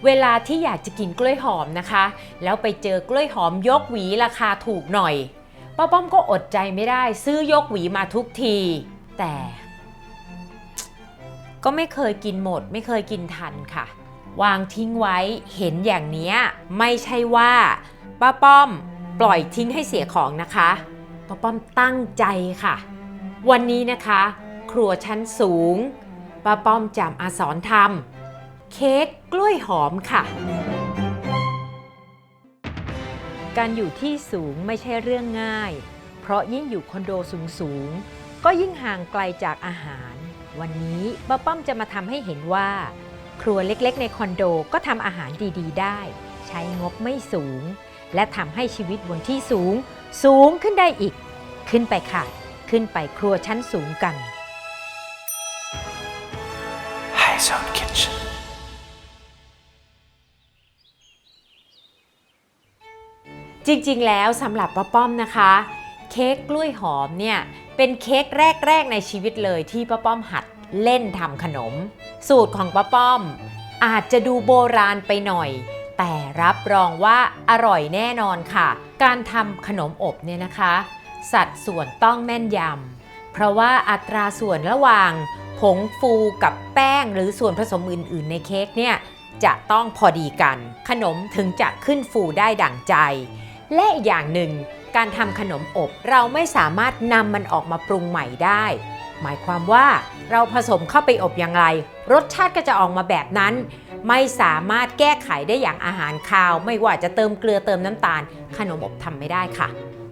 เวลาที่อยากจะกินกล้วยหอมนะคะแล้วไปเจอกล้วยหอมยกหวีราคาถูกหน่อยป้าป้อมก็อดใจไม่ได้ซื้อยกหวีมาทุกทีแต่ก็ไม่เคยกินหมดไม่เคยกินทันค่ะวางทิ้งไว้เห็นอย่างนี้ไม่ใช่ว่าป้าป้อมปล่อยทิ้งให้เสียของนะคะป้าป้อมตั้งใจค่ะวันนี้นะคะครัวชั้นสูงป้าป้อมจะมาสอนทำเค้กกล้วยหอมค่ะการอยู่ที่สูงไม่ใช่เรื่องง่ายเพราะยิ่งอยู่คอนโดสูงก็ยิ่งห่างไกลจากอาหารวันนี้ป้าป้อมจะมาทำให้เห็นว่าครัวเล็กๆในคอนโดก็ทำอาหารดีๆได้ใช้งบไม่สูงและทำให้ชีวิตบนที่สูงขึ้นได้อีกขึ้นไปค่ะขึ้นไปครัวชั้นสูงกัน High Zone Kitchenจริงๆแล้วสำหรับป้าป้อมนะคะเค้กกล้วยหอมเนี่ยเป็นเค้กแรกๆในชีวิตเลยที่ป้าป้อมหัดเล่นทำขนมสูตรของป้าป้อมอาจจะดูโบราณไปหน่อยแต่รับรองว่าอร่อยแน่นอนค่ะการทำขนมอบเนี่ยนะคะสัดส่วนต้องแม่นยำเพราะว่าอัตราส่วนระหว่างผงฟูกับแป้งหรือส่วนผสมอื่นๆในเค้กเนี่ยจะต้องพอดีกันขนมถึงจะขึ้นฟูได้ดั่งใจและอีกอย่างหนึ่งการทำขนมอบเราไม่สามารถนำมันออกมาปรุงใหม่ได้หมายความว่าเราผสมเข้าไปอบอย่างไรรสชาติก็จะออกมาแบบนั้นไม่สามารถแก้ไขได้อย่างอาหารคาวไม่ว่าจะเติมเกลือเติมน้ำตาลขนมอบทำไม่ได้ค่ะ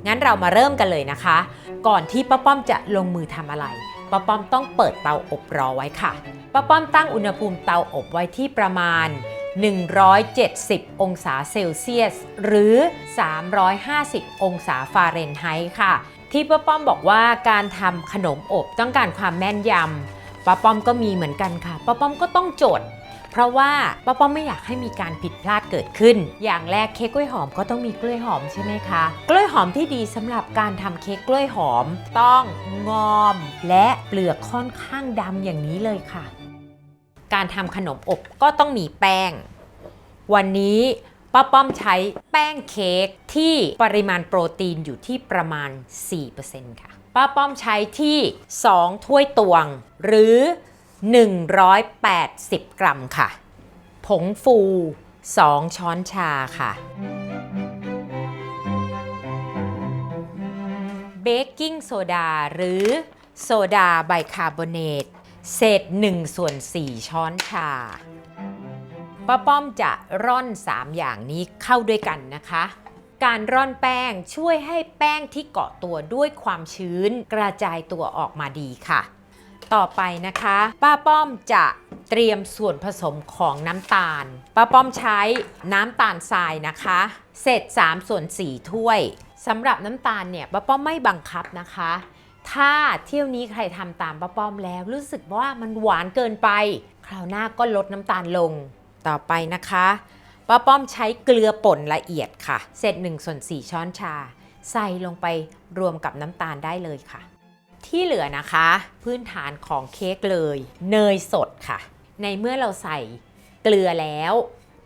งั้นเรามาเริ่มกันเลยนะคะก่อนที่ป้าป้อมจะลงมือทำอะไรป้าป้อมต้องเปิดเตาอบรอไว้ค่ะป้าป้อมตั้งอุณหภูมิเตาอบไว้ที่ประมาณ170องศาเซลเซียสหรือ350องศาฟาเรนไฮต์ค่ะที่ป้าป้อมบอกว่าการทำขนมอบต้องการความแม่นยำป้าป้อมก็มีเหมือนกันค่ะป้าป้อมก็ต้องจดเพราะว่าป้าป้อมไม่อยากให้มีการผิดพลาดเกิดขึ้นอย่างแรกเค้กกล้วยหอมก็ต้องมีกล้วยหอมใช่ไหมคะกล้วยหอมที่ดีสำหรับการทำเค้กกล้วยหอมต้องงอมและเปลือกค่อนข้างดำอย่างนี้เลยค่ะการทำขนมอบก็ต้องมีแป้งวันนี้ป้าป้อมใช้แป้งเค้กที่ปริมาณโปรตีนอยู่ที่ประมาณ 4% ค่ะป้าป้อมใช้ที่2ถ้วยตวงหรือ180 กรัมค่ะผงฟู2ช้อนชาค่ะเบกกิ้งโซดาหรือโซดาไบคาร์บอเนตเศษ1/4 ช้อนชาป้าป้อมจะร่อน3อย่างนี้เข้าด้วยกันนะคะการร่อนแป้งช่วยให้แป้งที่เกาะตัวด้วยความชื้นกระจายตัวออกมาดีค่ะต่อไปนะคะป้าป้อมจะเตรียมส่วนผสมของน้ำตาลป้าป้อมใช้น้ำตาลทรายนะคะเศษ3/4 ถ้วยสำหรับน้ำตาลเนี่ยป้าป้อมไม่บังคับนะคะถ้าเที่ยวนี้ใครทำตามป้าป้อมแล้วรู้สึกว่ามันหวานเกินไปคราวหน้าก็ลดน้ำตาลลงต่อไปนะคะป้าป้อมใช้เกลือป่นละเอียดค่ะเศษ1/4 ช้อนชาใส่ลงไปรวมกับน้ำตาลได้เลยค่ะที่เหลือนะคะพื้นฐานของเค้กเลยเนยสดค่ะในเมื่อเราใส่เกลือแล้ว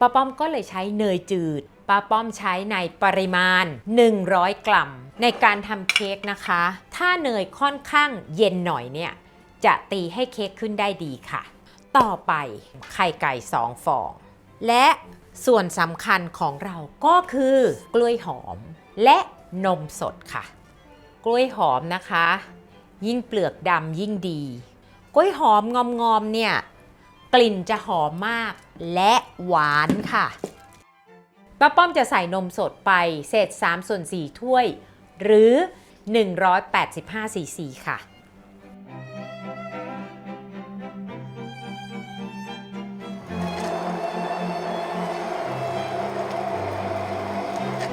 ป้าป้อมก็เลยใช้เนยจืดป้าป้อมใช้ในปริมาณ100 กรัมในการทำเค้กนะคะถ้าเนยค่อนข้างเย็นหน่อยเนี่ยจะตีให้เค้กขึ้นได้ดีค่ะต่อไปไข่ไก่2 ฟองและส่วนสำคัญของเราก็คือกล้วยหอมและนมสดค่ะกล้วยหอมนะคะยิ่งเปลือกดำยิ่งดีกล้วยหอมงอมๆเนี่ยกลิ่นจะหอมมากและหวานค่ะป้าป้อมจะใส่นมสดไปเศษ3/4 ถ้วยหรือ185 ซีซีค่ะ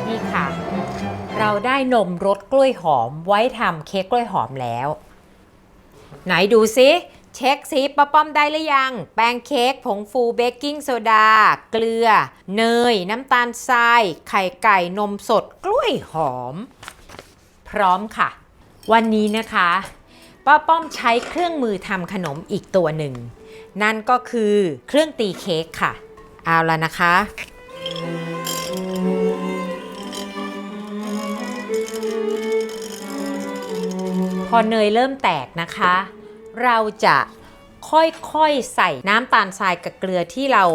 นี่ค่ะเราได้นมรสกล้วยหอมไว้ทำเค้กกล้วยหอมแล้วไหนดูซิเช็คซิป้าป้อมได้หรือยังแป้งเค้กผงฟูเบกกิ้งโซดาเกลือเนยน้ำตาลทรายไข่ไก่นมสดกล้วยหอมพร้อมค่ะวันนี้นะคะป้าป้อมใช้เครื่องมือทำขนมอีกตัวหนึ่งนั่นก็คือเครื่องตีเค้กค่ะ เอาละนะคะ พอเนยเริ่มแตกนะคะ เราจะค่อยๆใส่น้ำตาลทรายกับเกลือที่เรา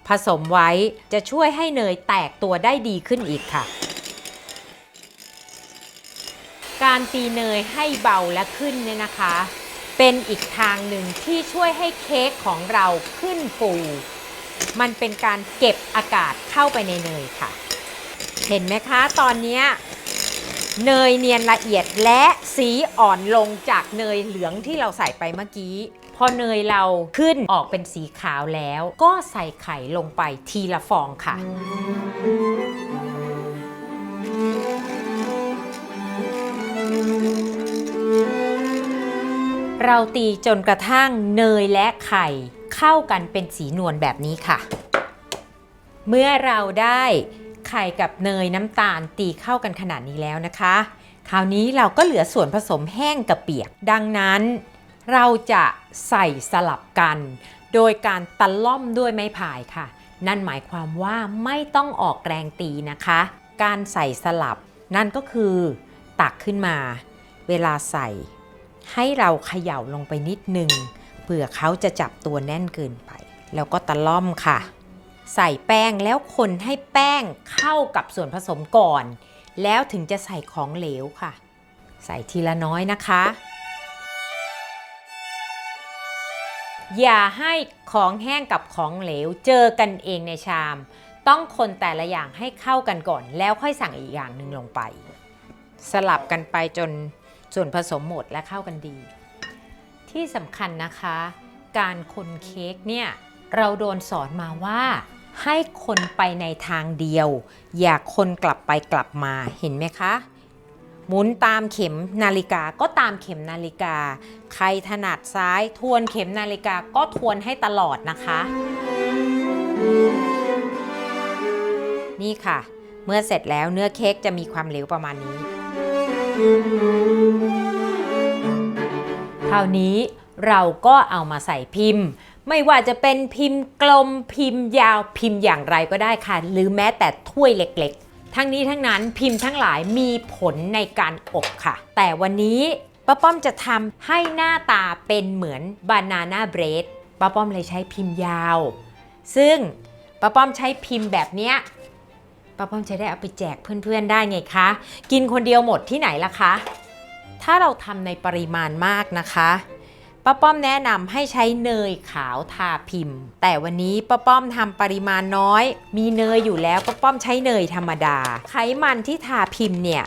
ผสมไว้จะช่วยให้เนยแตกตัวได้ดีขึ้นอีกค่ะ การตีเนยให้เบาและขึ้นเนี่ยนะคะ เป็นอีกทางหนึ่งที่ช่วยให้เค้กของเราขึ้นฟูมันเป็นการเก็บอากาศเข้าไปในเนยค่ะ เห็นไหมคะตอนนี้เนยเนียนละเอียดและสีอ่อนลงจากเนยเหลืองที่เราใส่ไปเมื่อกี้พอเนยเราขึ้นออกเป็นสีขาวแล้วก็ใส่ไข่ลงไปทีละฟองค่ะ เราตีจนกระทั่งเนยและไข่เข้ากันเป็นสีนวลแบบนี้ค่ะ เมื่อเราได้ไข่กับเนยน้ำตาลตีเข้ากันขนาดนี้แล้วนะคะคราวนี้เราก็เหลือส่วนผสมแห้งกับเปียกดังนั้นเราจะใส่สลับกันโดยการตะล่อมด้วยไม้พายค่ะนั่นหมายความว่าไม่ต้องออกแรงตีนะคะการใส่สลับนั่นก็คือตักขึ้นมาเวลาใส่ให้เราเขย่าลงไปนิดนึงเผื่อเขาจะจับตัวแน่นเกินไปแล้วก็ตะล่อมค่ะใส่แป้งแล้วคนให้แป้งเข้ากับส่วนผสมก่อนแล้วถึงจะใส่ของเหลวค่ะใส่ทีละน้อยนะคะอย่าให้ของแห้งกับของเหลวเจอกันเองในชามต้องคนแต่ละอย่างให้เข้ากันก่อนแล้วค่อยสั่งอีกอย่างหนึ่งลงไปสลับกันไปจนส่วนผสมหมดและเข้ากันดีที่สำคัญนะคะการคนเค้กเนี่ยเราโดนสอนมาว่าให้คนไปในทางเดียวอย่าคนกลับไปกลับมาเห็นไหมคะหมุนตามเข็มนาฬิกาก็ตามเข็มนาฬิกาใครถนัดซ้ายทวนเข็มนาฬิกาก็ทวนให้ตลอดนะคะนี่ค่ะเมื่อเสร็จแล้วเนื้อเค้กจะมีความเหลวประมาณนี้คราวนี้เราก็เอามาใส่พิมพ์ไม่ว่าจะเป็นพิมพ์กลมพิมพ์ยาวพิมพ์อย่างไรก็ได้ค่ะหรือแม้แต่ถ้วยเล็กๆทั้งนี้ทั้งนั้นพิมพ์ทั้งหลายมีผลในการอบค่ะแต่วันนี้ป้าป้อมจะทำให้หน้าตาเป็นเหมือนบานาน่าเบรดป้าป้อมเลยใช้พิมพ์ยาวซึ่งป้าป้อมใช้พิมพ์แบบเนี้ยป้าป้อมจะได้เอาไปแจกเพื่อนๆได้ไงคะกินคนเดียวหมดที่ไหนล่ะคะถ้าเราทำในปริมาณมากนะคะป้าป้อมแนะนำให้ใช้เนยขาวทาพิมพ์แต่วันนี้ป้าป้อมทำปริมาณน้อยมีเนยอยู่แล้วป้าป้อมใช้เนยธรรมดาไขมันที่ทาพิมพ์เนี่ย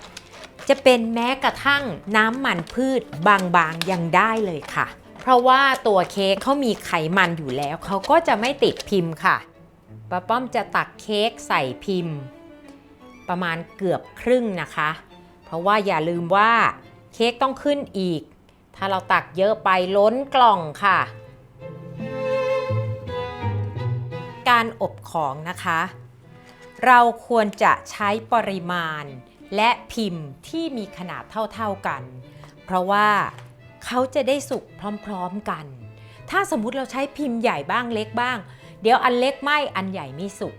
จะเป็นแม้กระทั่งน้ำมันพืชบางๆยังได้เลยค่ะเพราะว่าตัวเค้กเขามีไขมันอยู่แล้วเขาก็จะไม่ติดพิมพ์ค่ะป้าป้อมจะตักเค้กใส่พิมพ์ประมาณเกือบครึ่งนะคะเพราะว่าอย่าลืมว่าเค้กต้องขึ้นอีกถ้าเราตักเยอะไปล้นกล่องค่ะการอบของนะคะเราควรจะใช้ปริมาณและพิมพ์ที่มีขนาดเท่าๆกันเพราะว่าเขาจะได้สุกพร้อมๆกันถ้าสมมุติเราใช้พิมพ์ใหญ่บ้างเล็กบ้างเดี๋ยวอันเล็กไหม้อันใหญ่ไม่สุก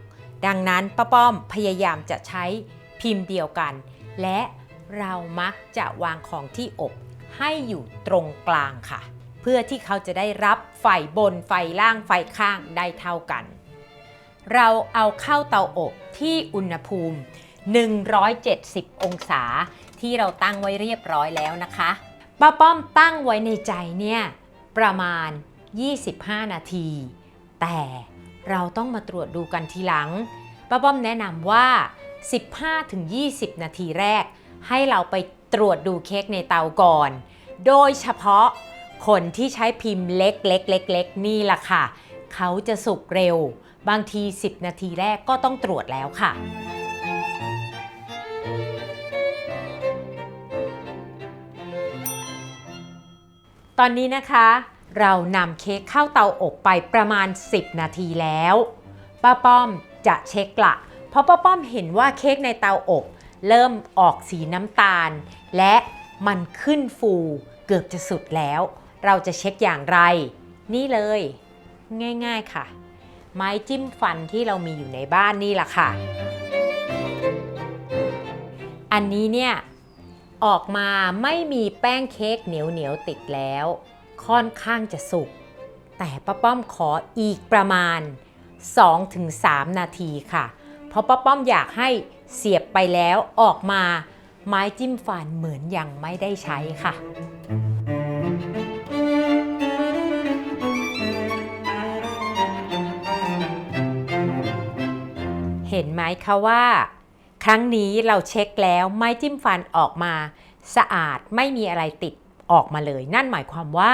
ดังนั้นป้าป้อมพยายามจะใช้พิมพ์เดียวกันและเรามักจะวางของที่อบให้อยู่ตรงกลางค่ะเพื่อที่เขาจะได้รับไฟบนไฟล่างไฟข้างได้เท่ากันเราเอาเข้าเตาอบที่อุณหภูมิ170องศาที่เราตั้งไว้เรียบร้อยแล้วนะคะป้าป้อมตั้งไว้ในใจเนี่ยประมาณ25นาทีแต่เราต้องมาตรวจดูกันทีหลังป้าป้อมแนะนำว่า 15-20 นาทีแรกให้เราไปตรวจดูเค้กในเตาก่อนโดยเฉพาะคนที่ใช้พิมพ์เล็กๆนี่ล่ะค่ะเขาจะสุกเร็วบางที10นาทีแรกก็ต้องตรวจแล้วค่ะตอนนี้นะคะเรานำเค้กเข้าเตาอบไปประมาณ10นาทีแล้วป้าป้อมจะเช็คละเพราะป้าป้อมเห็นว่าเค้กในเตาอบเริ่มออกสีน้ำตาลและมันขึ้นฟูเกือบจะสุดแล้วเราจะเช็คอย่างไรนี่เลยง่ายๆค่ะ ไม้จิ้มฟันที่เรามีอยู่ในบ้านนี่แหละค่ะอันนี้เนี่ยออกมาไม่มีแป้งเค้กเหนียวติดแล้วค่อนข้างจะสุกแต่ป้าป้อมขออีกประมาณ 2-3 นาทีค่ะเพราะป้าป้อมอยากให้เสียบไปแล้วออกมาไม้จิ้มฟันเหมือนยังไม่ได้ใช้ค่ะเห็นไหมคะว่าครั้งนี้เราเช็คแล้วไม้จิ้มฟันออกมาสะอาดไม่มีอะไรติดออกมาเลยนั่นหมายความว่า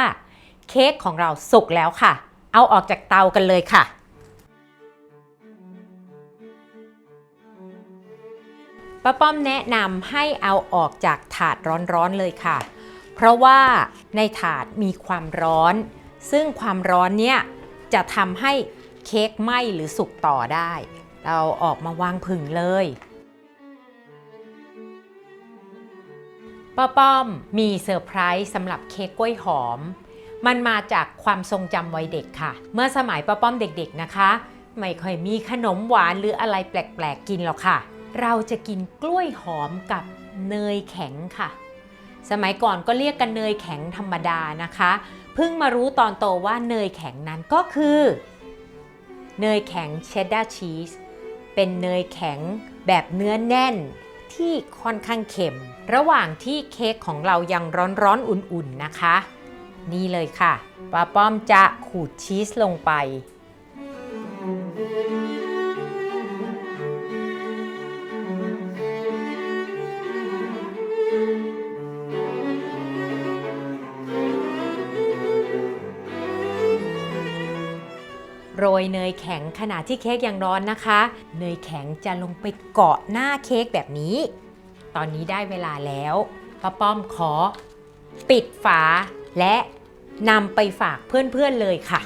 เค้กของเราสุกแล้วค่ะเอาออกจากเตากันเลยค่ะป้าป้อมแนะนำให้เอาออกจากถาดร้อนๆเลยค่ะเพราะว่าในถาดมีความร้อนซึ่งความร้อนเนี่ยจะทำให้เค้กไหม้หรือสุกต่อได้เราออกมาวางผึ่งเลยป้าป้อมมีเซอร์ไพรส์สำหรับเค้กกล้วยหอมมันมาจากความทรงจำวัยเด็กค่ะเมื่อสมัยป้าป้อมเด็กๆนะคะไม่ค่อยมีขนมหวานหรืออะไรแปลกๆกินหรอกค่ะเราจะกินกล้วยหอมกับเนยแข็งค่ะสมัยก่อนก็เรียกกันเนยแข็งธรรมดานะคะเพิ่งมารู้ตอนโตว่าเนยแข็งนั้นก็คือเนยแข็งเชดดาร์ชีสเป็นเนยแข็งแบบเนื้อแน่นที่ค่อนข้างเค็มระหว่างที่เค้กของเรายังร้อนๆอุ่นๆนะคะนี่เลยค่ะป้าป้อมจะขูดชีสลงไปโรยเนยแข็งขณะที่เค้กยังร้อนนะคะเนยแข็งจะลงไปเกาะหน้าเค้กแบบนี้ตอนนี้ได้เวลาแล้วป้าป้อมขอปิดฝาและนำไปฝากเพื่อนๆเลยค่ะ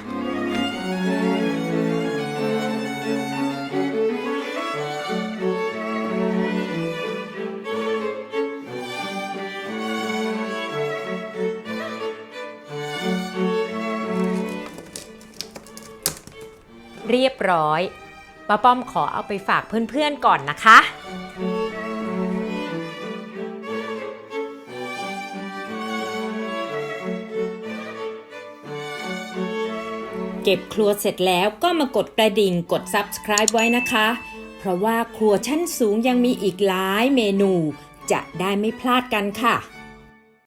เรียบร้อยป้าป้อมขอเอาไปฝากเพื่อนๆก่อนนะคะเก็บครัวเสร็จแล้วก็มากดกระดิ่งกด Subscribe ไว้นะคะเพราะว่าครัวชั้นสูงยังมีอีกหลายเมนูจะได้ไม่พลาดกันค่ะ